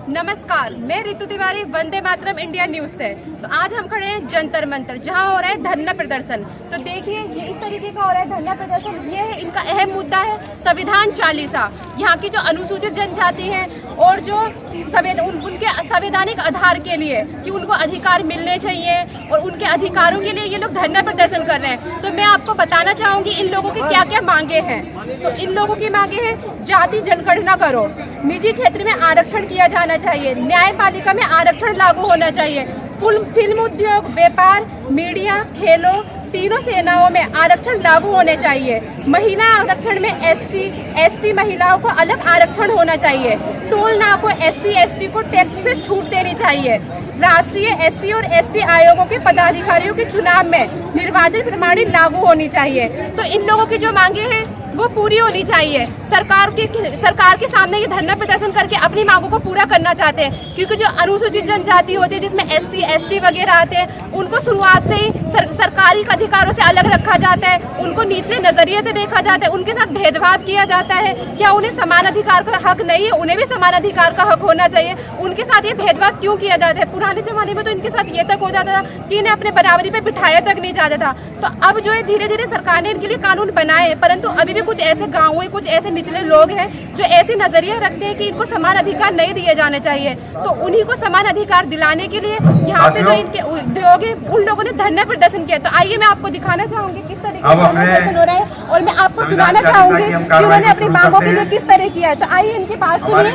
नमस्कार, मैं Ritu Tiwari, Vande Mataram India news से। तो आज हम खड़े हैं जंतर मंतर, जहां हो रहा है धरना प्रदर्शन। तो देखिए, ये इस तरीके का हो रहा है धरना प्रदर्शन। ये है इनका अहम मुद्दा है संविधान चालीसा। यहाँ की जो अनुसूचित जनजाति है और जो उनके संवैधानिक आधार के लिए कि उनको अधिकार मिलने चाहिए और उनके अधिकारों के लिए ये लोग धरना प्रदर्शन कर रहे हैं। तो मैं आपको बताना चाहूंगी इन लोगों की क्या क्या मांगे हैं। तो इन लोगों की मांगे हैं, जाति जनगणना करो, निजी क्षेत्र में आरक्षण किया जाना चाहिए, न्यायपालिका में आरक्षण लागू होना चाहिए, फिल्म उद्योग, व्यापार, मीडिया, खेलों, तीनों सेनाओं में आरक्षण लागू होने चाहिए। महिला आरक्षण में SC/ST महिलाओं को अलग आरक्षण होना चाहिए। टोल नाकों SC/ST को टैक्स से छूट देनी चाहिए। राष्ट्रीय SC और ST आयोगों के पदाधिकारियों के चुनाव में निर्वाचन प्रणाली लागू होनी चाहिए। तो इन लोगों की जो मांगे हैं वो पूरी होनी चाहिए। सरकार के सामने ये धरना प्रदर्शन करके अपनी मांगों को पूरा करना चाहते हैं, क्योंकि जो अनुसूचित जनजाति होती है जिसमें SC/ST वगैरह आते हैं, उनको शुरुआत से ही सरकारी अधिकारों से अलग रखा जाता है, उनको निचले नजरिए से देखा जाता है, उनके साथ भेदभाव किया जाता है। क्या उन्हें समान अधिकार का हक नहीं है? उन्हें भी समान अधिकार का हक होना चाहिए। उनके साथ ये भेदभाव क्यों किया जाता है? पुराने जमाने में तो इनके साथ ये तक हो जाता था कि इन्हें अपने बराबरी पे बिठाया तक नहीं जाता था। तो अब जो है धीरे धीरे सरकार ने इनके लिए कानून बनाए, परंतु अभी भी कुछ ऐसे गाँव है, कुछ ऐसे निचले लोग हैं जो ऐसे नजरिया रखते हैं कि इनको समान अधिकार नहीं दिए जाने चाहिए। तो उन्हीं को समान अधिकार दिलाने के लिए यहाँ पे जो इनके उद्योग है उन लोगों ने धरना प्रदर्शन किया। तो आइए मैं आपको दिखाना चाहूंगी किस तरीके से धरना प्रदर्शन हो रहा है, और मैं आपको सुनाना चाहूंगी कि उन्होंने अपनी मांगों के लिए किस तरह किया है। तो आइए इनकी बात सुनिए।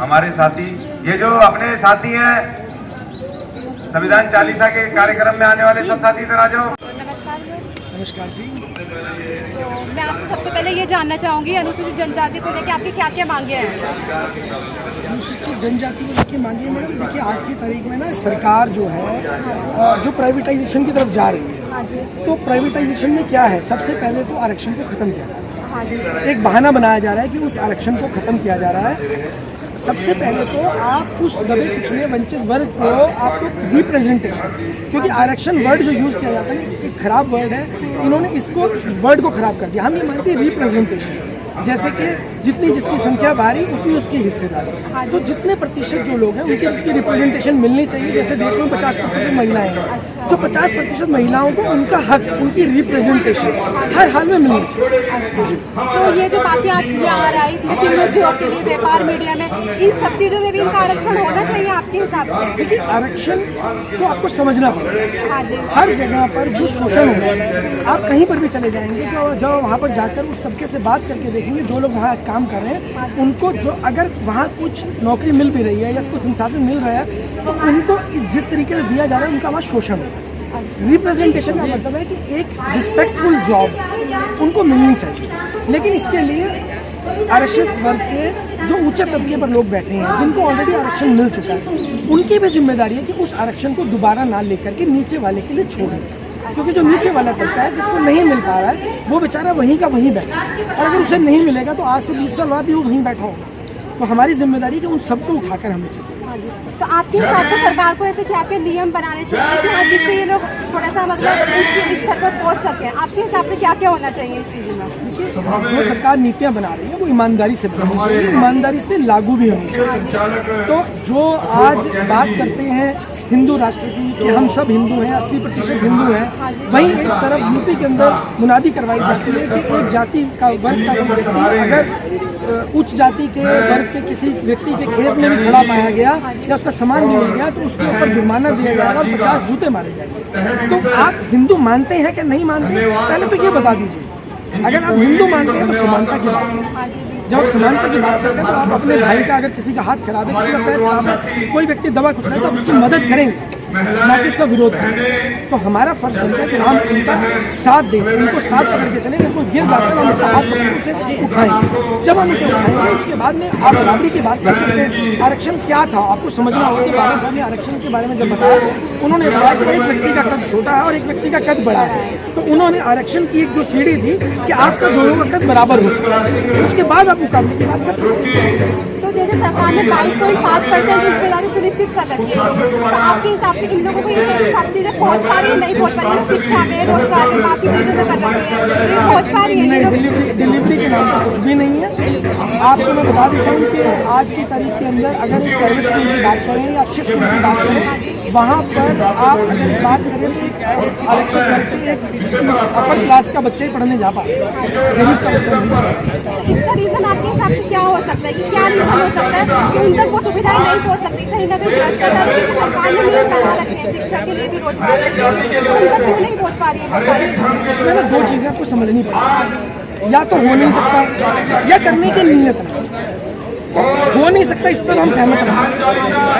हमारे साथी, ये जो अपने साथी हैं संविधान चालीसा के कार्यक्रम में आने वाले सब साथी इधर आ जाओ। नमस्कार जी। तो मैं आपसे सबसे पहले ये जानना चाहूंगी अनुसूचित जनजाति को लेकर आपकी क्या क्या मांगे हैं? अनुसूचित जनजाति को लेकर मांगे मैडम, देखिए आज की तारीख में ना सरकार जो है जो प्राइवेटाइजेशन की तरफ जा रही है। तो प्राइवेटाइजेशन में क्या है, सबसे पहले तो आरक्षण को खत्म किया जा रहा है। एक बहाना बनाया जा रहा है कि उस आरक्षण को खत्म किया जा रहा है। सबसे पहले तो आप उस दबे पिछड़े वंचित वर्ग को आपको रिप्रेजेंटेशन, क्योंकि आरक्षण वर्ड जो यूज़ किया जाता है ना, एक खराब वर्ड है, इन्होंने इसको वर्ड को खराब कर दिया। हम ये मानते हैं रिप्रेजेंटेशन, जैसे कि जितनी जिसकी संख्या भारी उतनी उसकी हिस्सेदारी। तो जितने प्रतिशत जो लोग हैं उनकी रिप्रेजेंटेशन मिलनी चाहिए। जैसे देश में 50% महिलाएं हैं, तो 50% महिलाओं को उनका हक, उनकी रिप्रेजेंटेशन हर हाल में मिलनी चाहिए। तो ये जो बाकी आज किया आ रहा है इसमें फिल्म उद्योग के लिए, व्यापार, मीडिया में, इन सब चीज़ों में भी इनका आरक्षण होना चाहिए आपके हिसाब से? देखिए, आरक्षण को आपको समझना पड़ेगा। हाँ जी। हर जगह पर जो शोषण हो रहा है, आप कहीं पर भी चले जाएंगे तो जब वहाँ पर जाकर उस तबके से बात करके देखेंगे, जो लोग वहाँ काम कर रहे हैं, उनको जो अगर वहाँ कुछ नौकरी मिल भी रही है या कुछ संसाधन मिल रहा है, तो उनको जिस तरीके से दिया जा रहा है उनका वहाँ शोषण है। रिप्रेजेंटेशन का मतलब है कि एक रिस्पेक्टफुल जॉब उनको मिलनी चाहिए, लेकिन इसके लिए आरक्षित वर्ग के जो ऊंचे तबके पर लोग बैठे हैं, जिनको ऑलरेडी आरक्षण मिल चुका है, उनकी भी जिम्मेदारी है कि उस आरक्षण को दोबारा ना लेकर के नीचे वाले के लिए छोड़ें। क्योंकि जो नीचे वाला तबका है जिसको नहीं मिल पा रहा है, वो बेचारा वहीं का वहीं बैठा है, और अगर उसे नहीं मिलेगा तो आज से 20 साल बाद भी वो वहीं बैठा होगा। तो हमारी जिम्मेदारी है कि उन सबको उठाकर हमें चाहिए। तो आपके हिसाब से सरकार को ऐसे क्या क्या नियम बनाने चाहिए जिससे ये लोग थोड़ा सा मतलब इस स्तर पर पहुंच सके? आपके हिसाब से क्या क्या होना चाहिए इस चीज़ में? देखिए, जो सरकार नीतियाँ बना रही है वो ईमानदारी से बननी चाहिए, ईमानदारी से लागू भी होनी चाहिए। तो जो आज बात करते हैं हिंदू राष्ट्र की कि हम सब हिंदू हैं, 80% हिंदू हैं, वहीं एक तरफ यूपी के अंदर मुनादी करवाई जाती है कि एक जाति का वर्ग का व्यक्ति अगर उच्च जाति के वर्ग के किसी व्यक्ति के खेत में भी खड़ा पाया गया या उसका सामान भी मिल गया तो उसके ऊपर जुर्माना दिया जाएगा, 50 जूते मारे जाएंगे। तो आप हिंदू मानते हैं कि नहीं मानते, पहले तो ये बता दीजिए। अगर आप हिंदू मानते हैं तो समानता की बात है। जब आप समानता की बात करते हैं तो आप अपने भाई का अगर किसी का हाथ खराब है, किसी का पैर खराब है, कोई व्यक्ति दवा कुछ है तो आप उसकी मदद करेंगे, ना कि उसका विरोध करें। तो हमारा फर्ज बनता है कि हम उनका साथ दें, उनको साथ पकड़ के चलेंगे, उनको गिर जाते हैं हम उसका हाथ पकड़ के उसे उठाएंगे। जब हम उसे उठाएंगे उसके बाद में आप बराबरी की बात कर सकते हैं। आरक्षण क्या था आपको समझना होगा कि बाबा साहब ने आरक्षण के बारे में जब बताया, उन्होंने बताया कि एक व्यक्ति का कद छोटा है और एक व्यक्ति का कद बड़ा है। तो उन्होंने आरक्षण की एक जो सीढ़ी थी कि आपका दोनों का कद बराबर हो सके, उसके बाद आप मुकाबले की बात कर सकते हैं। तो जैसे सरकार ने 22.5% हिस्सेदारी सुनिश्चित कर रखी है, तो आपके हिसाब से इन लोगों को ये सब चीजें पहुंच पा रही है, नहीं पहुंच पा रही है? शिक्षा में, रोजगार में, बाकी चीजों में कर रखी है, ये पहुंच पा रही है? नहीं, डिलीवरी के नाम पर कुछ भी नहीं है। आपको मैं बता देता हूँ कि आज की तारीख के अंदर अगर एक प्राइवेट स्कूल की बात करें या अच्छे स्कूल की बात करें, वहाँ पर आप अगर बात करें तो आरक्षित करके एक अपर क्लास का बच्चा ही पढ़ने जा पाए, गरीब का बच्चा नहीं। इसका रीजन आपके हिसाब से क्या हो सकता है, कि क्या रीजन हो सकता है कि उन तक वो सुविधाएं नहीं पहुंच सकती? कहीं ना कहीं भ्रष्टाचार की सरकार ने नियम बना रखे हैं, शिक्षा के लिए भी, रोजगार के लिए भी, तो उन तक क्यों नहीं पहुंच पा रही है? इसमें ना दो चीज़ें आपको समझनी पड़ेगी, या तो हो नहीं सकता या करने की नीयत नहीं। हो नहीं सकता, इस पर हम सहमत हैं,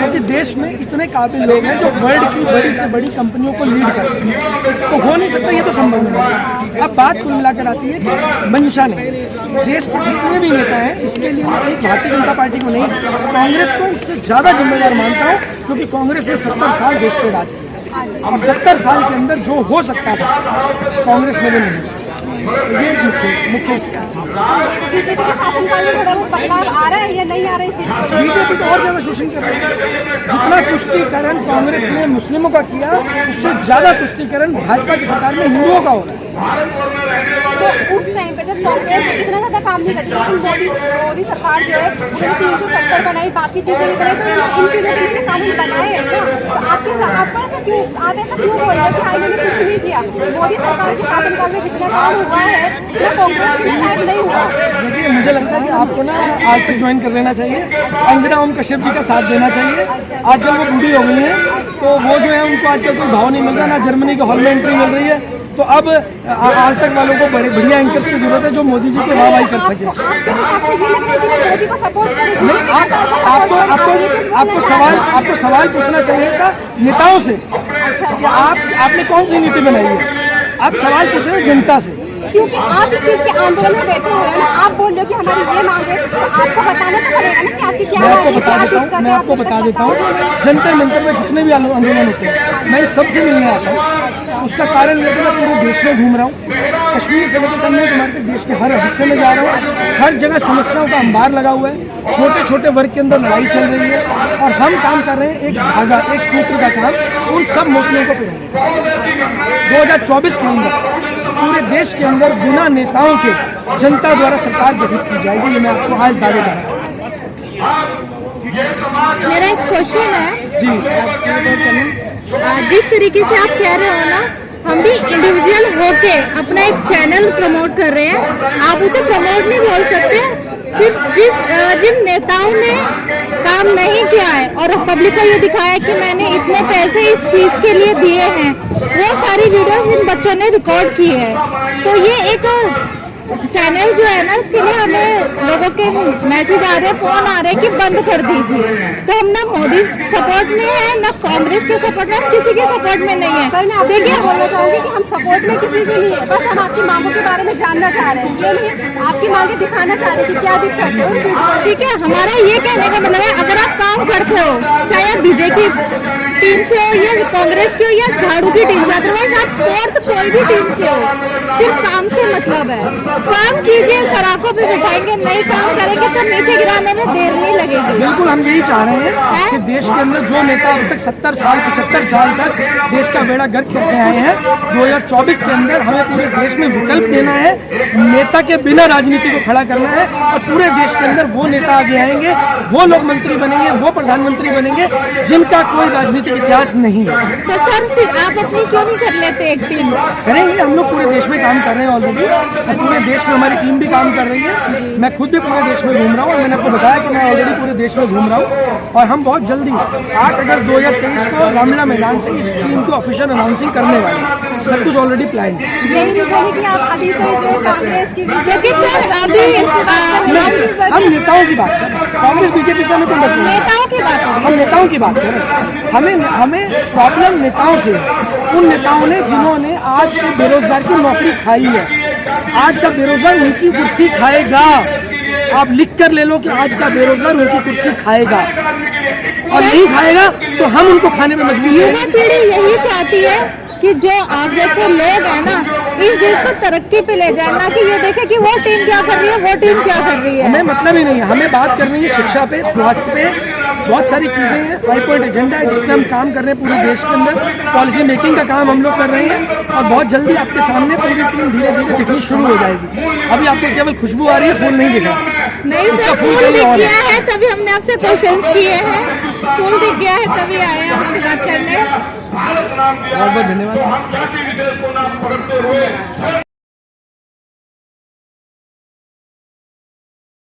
क्योंकि देश में इतने काबिल लोग हैं जो वर्ल्ड की बड़ी से बड़ी कंपनियों को लीड करते हैं, तो हो नहीं सकता, ये तो संभव नहीं है। अब बात कुल मिलाकर आती है कि मंशा नहीं, देश के जितने भी नेता हैं, इसके लिए मैं एक भारतीय जनता पार्टी को नहीं, कांग्रेस को उससे ज़्यादा जिम्मेदार मानता हूँ, क्योंकि कांग्रेस ने 70 साल देश पे राज किया और 70 साल के अंदर जो हो सकता था कांग्रेस में भी नहीं। ये मुख्य बीजेपी के शासनकाल में थोड़ा बहुत बदलाव आ रहा है या नहीं आ रहा है? बीजेपी तो और ज्यादा शोषण कर रही है। जितना तुष्टीकरण कांग्रेस ने मुस्लिमों का किया, उससे ज्यादा तुष्टीकरण भाजपा की सरकार में हिंदुओं का हो रहा है। तो उस टाइम पे जब कांग्रेस इतना ज्यादा काम नहीं करती, लेकिन मोदी सरकार जो है उन्होंने 370 बनाई, बाकी चीजें भी बनाई, तो इन चीजों के लिए कानून बनाए हैं ना। तो आप ऐसा क्यों बोल रहे हैं कि इन्होंने कुछ नहीं किया? मोदी सरकार के शासनकाल में जितना काम हुआ है, इतना कांग्रेस के साथ नहीं हुआ। देखिए, मुझे लगता है कि आपको ना आज तक ज्वाइन कर लेना चाहिए, अंजना ओम कश्यप जी का साथ देना चाहिए। आजकल वो बूढ़ी हो गई हैं, तो वो जो है उनको आजकल कोई भाव नहीं मिल रहा, ना जर्मनी के हॉल में एंट्री मिल रही है। तो अब आज तक वालों को बड़े बढ़िया एंकर्स की जरूरत है जो मोदी जी की वाहवाही कर सके। नहीं, आपको सवाल पूछना चाहिए था नेताओं से कि आपने कौन सी नीति बनाई है। आप सवाल पूछ रहे हैं जनता से, क्योंकि आप इस चीज के आंदोलन में बैठे हुए हैं ना, आप बोल रहे हो कि हमारी ये मांग है, तो आपको बताना तो पड़ेगा ना कि आपकी क्या मांग है, मैं आपको बता देता हूँ। जंतर मंतर में जितने भी आंदोलन होते हैं, मैं सबसे मिलने आता हूँ। उसका कारण ये है कि मैं पूरे देश में घूम रहा हूँ, कश्मीर से लेकर कन्याकुमारी तक देश के हर हिस्से में जा रहा हूँ। हर जगह समस्याओं का अंबार लगा हुआ है, छोटे छोटे वर्ग के अंदर लड़ाई चल रही है, और हम काम कर रहे हैं एक धागा, एक सूत्र का काम, उन सब मोतियों को पिरोएंगे। 2024 के अंदर पूरे देश के अंदर बिना नेताओं के जनता द्वारा सरकार गठित की जाएगी, ये मैं आपको आज दावे कर रहा हूँ। मेरा एक क्वेश्चन है जी, जिस तरीके से आप कह रहे हो ना, हम भी इंडिविजुअल होके अपना एक चैनल प्रमोट कर रहे हैं, आप उसे प्रमोट नहीं बोल सकते। सिर्फ जिन नेताओं ने काम नहीं किया है और पब्लिक को ये दिखाया है कि मैंने इतने पैसे इस चीज के लिए दिए हैं, वो सारी वीडियोस इन बच्चों ने रिकॉर्ड की है। तो ये एक चैनल जो है ना, इसके लिए हमें लोगों के मैसेज आ रहे हैं, फोन आ रहे हैं कि बंद कर दीजिए। तो हम ना मोदी सपोर्ट में है, ना कांग्रेस के सपोर्ट में, हम किसी के सपोर्ट में नहीं है। सर, मैं देखिए बोलना चाहूंगी कि हम सपोर्ट में किसी की नहीं है, बस हम आपकी मांगों के बारे में जानना चाह रहे हैं, ये नहीं आपकी मांगे दिखाना चाह रहे हैं कि क्या दिक्कत है उन चीजों। ठीक है, हमारा ये कहने का मतलब है, अगर आप काम करते हो, चाहे आप बीजेपी टीम से हो या कांग्रेस की हो या झाड़ू की टीम से, अदरवाइज आप फोर्थ कोई भी टीम से हो, सिर्फ काम से मतलब है। काम कीजिए, सराखों पे बिठाएंगे, नहीं काम करेंगे तो नीचे गिराने में देर नहीं लगेगी। बिल्कुल, हम यही चाह रहे हैं कि देश के अंदर जो नेता अब तक 70 साल 75 साल तक देश का बेड़ा गर्क करते आए हैं, 2024 के अंदर हमें पूरे देश में विकल्प देना है, नेता के बिना राजनीति को खड़ा करना है, और पूरे देश के अंदर वो नेता आगे आएंगे, वो लोग मंत्री बनेंगे, वो प्रधानमंत्री बनेंगे जिनका कोई राजनीतिक इतिहास नहीं है। तो सर, फिर आप अपनी क्यों नहीं कर लेते एक टीम? करेंगे, हम लोग पूरे देश में काम कर रहे हैं ऑलरेडी, और पूरे देश में हमारी टीम भी काम कर रही है। मैं खुद भी पूरे देश में घूम रहा हूँ, और मैंने आपको बताया कि मैं ऑलरेडी पूरे देश में घूम रहा हूँ, और हम बहुत जल्दी 8 अगस्त 2023 को रामलीला मैदान से इस टीम को ऑफिशियल अनाउंसिंग करने वाले हैं। सब कुछ ऑलरेडी प्लान है। यही रीजन है कि आप अभी से जो है कांग्रेस की, क्योंकि सर अभी हम नेताओं की बात कर रहे हैं, कांग्रेस बीजेपी से हमें कोई मतलब नहीं। नेताओं की बात, हम नेताओं की बात कर रहे हैं। हमें प्रॉब्लम नेताओं से, उन नेताओं ने जिन्होंने आज के बेरोजगार की नौकरी खाई है। आज का बेरोजगार उनकी कुर्सी खाएगा। आप लिख कर ले लो कि आज का बेरोजगार उनकी कुर्सी खाएगा, और नहीं खाएगा तो हम उनको खाने में मजबूर हैं। युवा पीढ़ी यही चाहती है कि जो आप जैसे लोग हैं ना इस देश को तरक्की पे ले जाए, ना कि ये देखे कि वो टीम क्या कर रही है, वो टीम क्या कर रही है। हमें मतलब ही नहीं है, हमें बात करनी है शिक्षा पे, स्वास्थ्य पे, बहुत सारी चीज़ें हैं। 5 पॉइंट एजेंडा है जिसमें हम काम कर रहे हैं पूरे देश के अंदर, पॉलिसी मेकिंग का काम हम लोग कर रहे हैं और बहुत जल्दी आपके सामने पूरी टीम धीरे धीरे दिखनी शुरू हो जाएगी। अभी आपको केवल खुशबू आ रही है, फूल नहीं दिखा। नहीं सर, फूल दिख गया है तभी हमने आपसे क्वेश्चंस किए हैं, फूल दिख गया है तभी आए हैं आपसे बात करने। बहुत बहुत धन्यवाद।